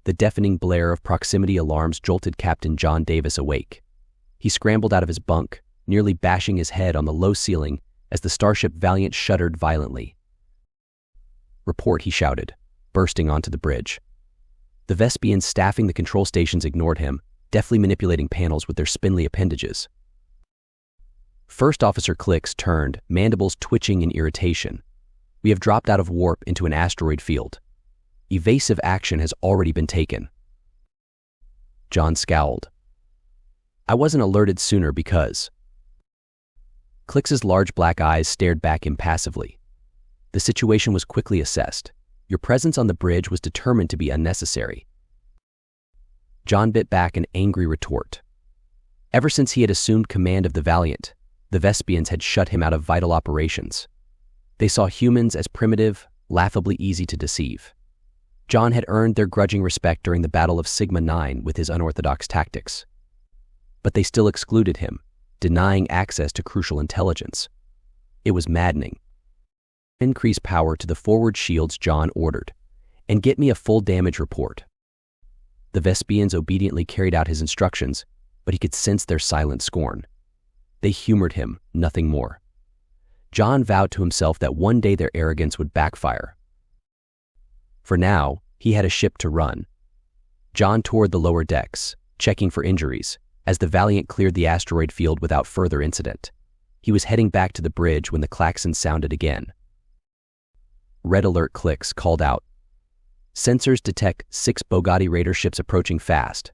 The deafening blare of proximity alarms jolted Captain John Davis awake. He scrambled out of his bunk, nearly bashing his head on the low ceiling as the starship Valiant shuddered violently. "Report," he shouted, bursting onto the bridge. The Vespians staffing the control stations ignored him, deftly manipulating panels with their spindly appendages. First Officer Clix turned, mandibles twitching in irritation. "We have dropped out of warp into an asteroid field. Evasive action has already been taken." John scowled. "I wasn't alerted sooner because..." Clix's large black eyes stared back impassively. The situation was quickly assessed. Your presence on the bridge was determined to be unnecessary. John bit back an angry retort. Ever since he had assumed command of the Valiant, the Vespians had shut him out of vital operations. They saw humans as primitive, laughably easy to deceive. John had earned their grudging respect during the Battle of Sigma 9 with his unorthodox tactics. But they still excluded him, denying access to crucial intelligence. It was maddening. "Increase power to the forward shields," John ordered, "and get me a full damage report." The Vespians obediently carried out his instructions, but he could sense their silent scorn. They humored him, nothing more. John vowed to himself that one day their arrogance would backfire. For now, he had a ship to run. John toured the lower decks, checking for injuries, as the Valiant cleared the asteroid field without further incident. He was heading back to the bridge when the klaxon sounded again. Red Alert Clix called out. "Sensors detect 6 Bogati Raider ships approaching fast."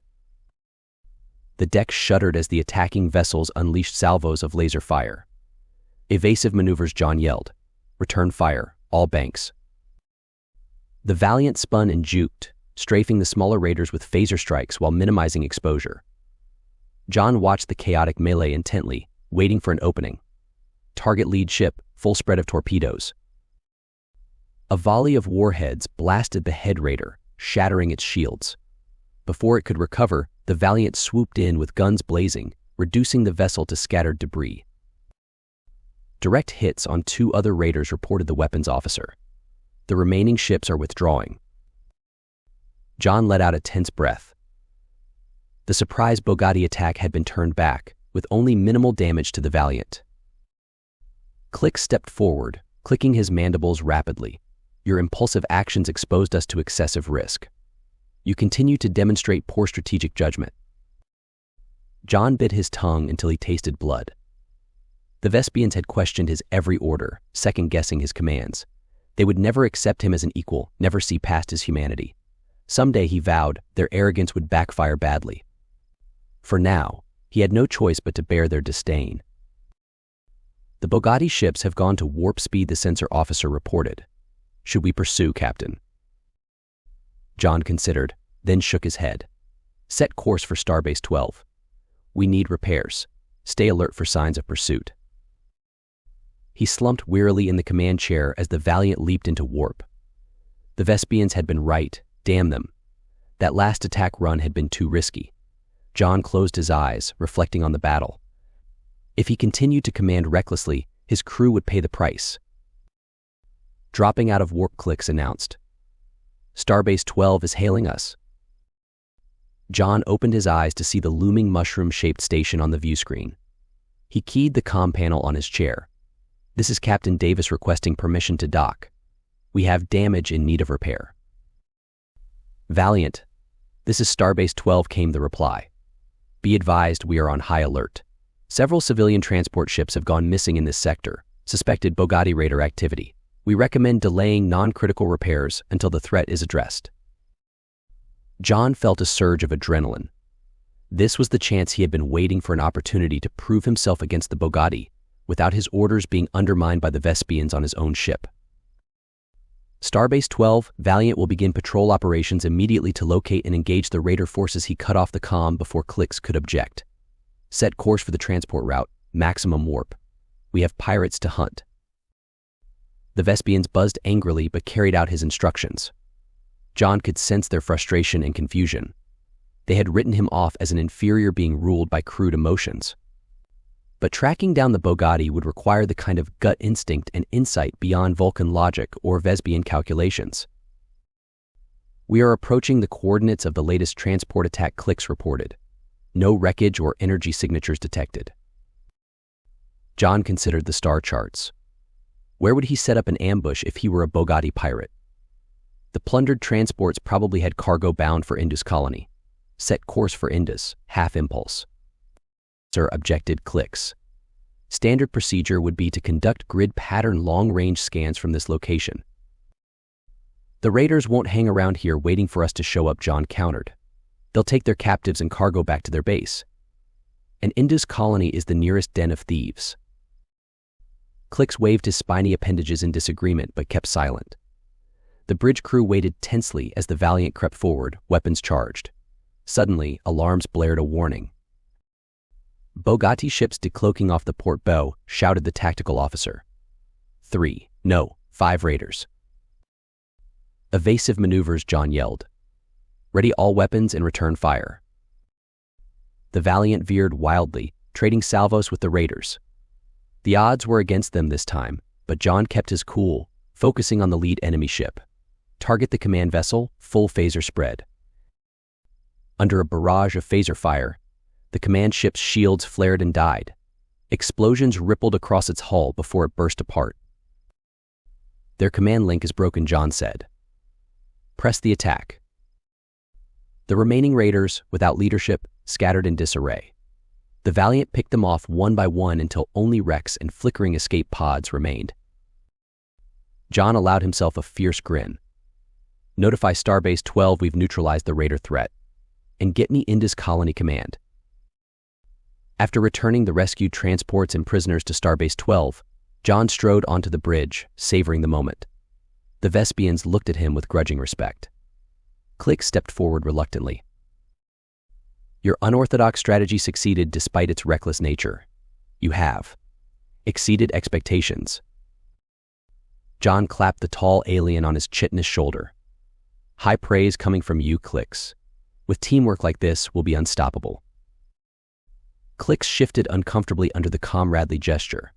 The deck shuddered as the attacking vessels unleashed salvos of laser fire. "Evasive maneuvers," John yelled. "Return fire, all banks." The Valiant spun and juked, strafing the smaller raiders with phaser strikes while minimizing exposure. John watched the chaotic melee intently, waiting for an opening. Target lead ship, full spread of torpedoes. A volley of warheads blasted the head raider, shattering its shields. Before it could recover, the Valiant swooped in with guns blazing, reducing the vessel to scattered debris. Direct hits on 2 other raiders, reported the weapons officer. "The remaining ships are withdrawing." John let out a tense breath. The surprise Bogati attack had been turned back, with only minimal damage to the Valiant. Clix stepped forward, clicking his mandibles rapidly. "Your impulsive actions exposed us to excessive risk. You continue to demonstrate poor strategic judgment." John bit his tongue until he tasted blood. The Vespians had questioned his every order, second-guessing his commands. They would never accept him as an equal, never see past his humanity. Someday, he vowed, their arrogance would backfire badly. For now, he had no choice but to bear their disdain. "The Bogati ships have gone to warp speed," the sensor officer reported. "Should we pursue, Captain?" John considered, then shook his head. "Set course for Starbase 12. We need repairs. Stay alert for signs of pursuit." He slumped wearily in the command chair as the Valiant leaped into warp. The Vespians had been right, damn them. That last attack run had been too risky. John closed his eyes, reflecting on the battle. If he continued to command recklessly, his crew would pay the price. Dropping out of warp, Clix announced. "Starbase 12 is hailing us." John opened his eyes to see the looming mushroom-shaped station on the view screen. He keyed the comm panel on his chair. "This is Captain Davis requesting permission to dock. We have damage in need of repair." "Valiant, this is Starbase 12, came the reply. "Be advised, we are on high alert. Several civilian transport ships have gone missing in this sector, suspected Bogati Raider activity. We recommend delaying non-critical repairs until the threat is addressed." John felt a surge of adrenaline. This was the chance he had been waiting for, an opportunity to prove himself against the Bogati, without his orders being undermined by the Vespians on his own ship. "Starbase 12, Valiant will begin patrol operations immediately to locate and engage the Raider forces." He cut off the comm before Clix could object. "Set course for the transport route, maximum warp. We have pirates to hunt." The Vespians buzzed angrily but carried out his instructions. John could sense their frustration and confusion. They had written him off as an inferior being ruled by crude emotions. But tracking down the Bogati would require the kind of gut instinct and insight beyond Vulcan logic or Vespian calculations. We are approaching the coordinates of the latest transport attack, Clix reported. No wreckage or energy signatures detected. John considered the star charts. Where would he set up an ambush if he were a Bogati pirate? The plundered transports probably had cargo bound for Indus colony. Set course for Indus, half impulse. Sir, objected Clix. Standard procedure would be to conduct grid pattern long-range scans from this location. The raiders won't hang around here waiting for us to show up, John countered. They'll take their captives and cargo back to their base. And Indus colony is the nearest den of thieves. Clix waved his spiny appendages in disagreement but kept silent. The bridge crew waited tensely as the Valiant crept forward, weapons charged. Suddenly, alarms blared a warning. Bogati ships decloaking off the port bow, shouted the tactical officer. 5 raiders. Evasive maneuvers, John yelled. Ready all weapons and return fire. The Valiant veered wildly, trading salvos with the raiders. The odds were against them this time, but John kept his cool, focusing on the lead enemy ship. Target the command vessel, full phaser spread. Under a barrage of phaser fire, the command ship's shields flared and died. Explosions rippled across its hull before it burst apart. Their command link is broken, John said. Press the attack. The remaining raiders, without leadership, scattered in disarray. The Valiant picked them off one by one until only wrecks and flickering escape pods remained. John allowed himself a fierce grin. Notify Starbase 12 we've neutralized the raider threat. And get me Indus Colony Command. After returning the rescued transports and prisoners to Starbase 12, John strode onto the bridge, savoring the moment. The Vespians looked at him with grudging respect. Clix stepped forward reluctantly. Your unorthodox strategy succeeded despite its reckless nature. You have exceeded expectations. John clapped the tall alien on his chitinous shoulder. High praise coming from you, Clix. With teamwork like this, we'll be unstoppable. Clix shifted uncomfortably under the comradely gesture.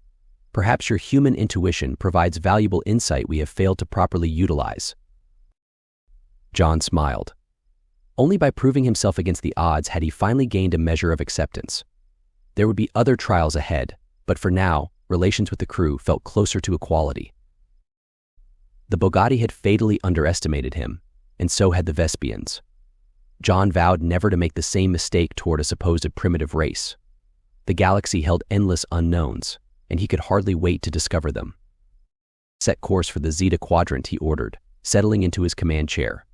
Perhaps your human intuition provides valuable insight we have failed to properly utilize. John smiled. Only by proving himself against the odds had he finally gained a measure of acceptance. There would be other trials ahead, but for now, relations with the crew felt closer to equality. The Bogati had fatally underestimated him, and so had the Vespians. John vowed never to make the same mistake toward a supposed primitive race. The galaxy held endless unknowns, and he could hardly wait to discover them. Set course for the Zeta Quadrant, he ordered, settling into his command chair.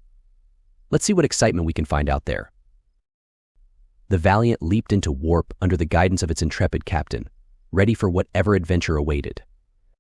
Let's see what excitement we can find out there. The Valiant leaped into warp under the guidance of its intrepid captain, ready for whatever adventure awaited.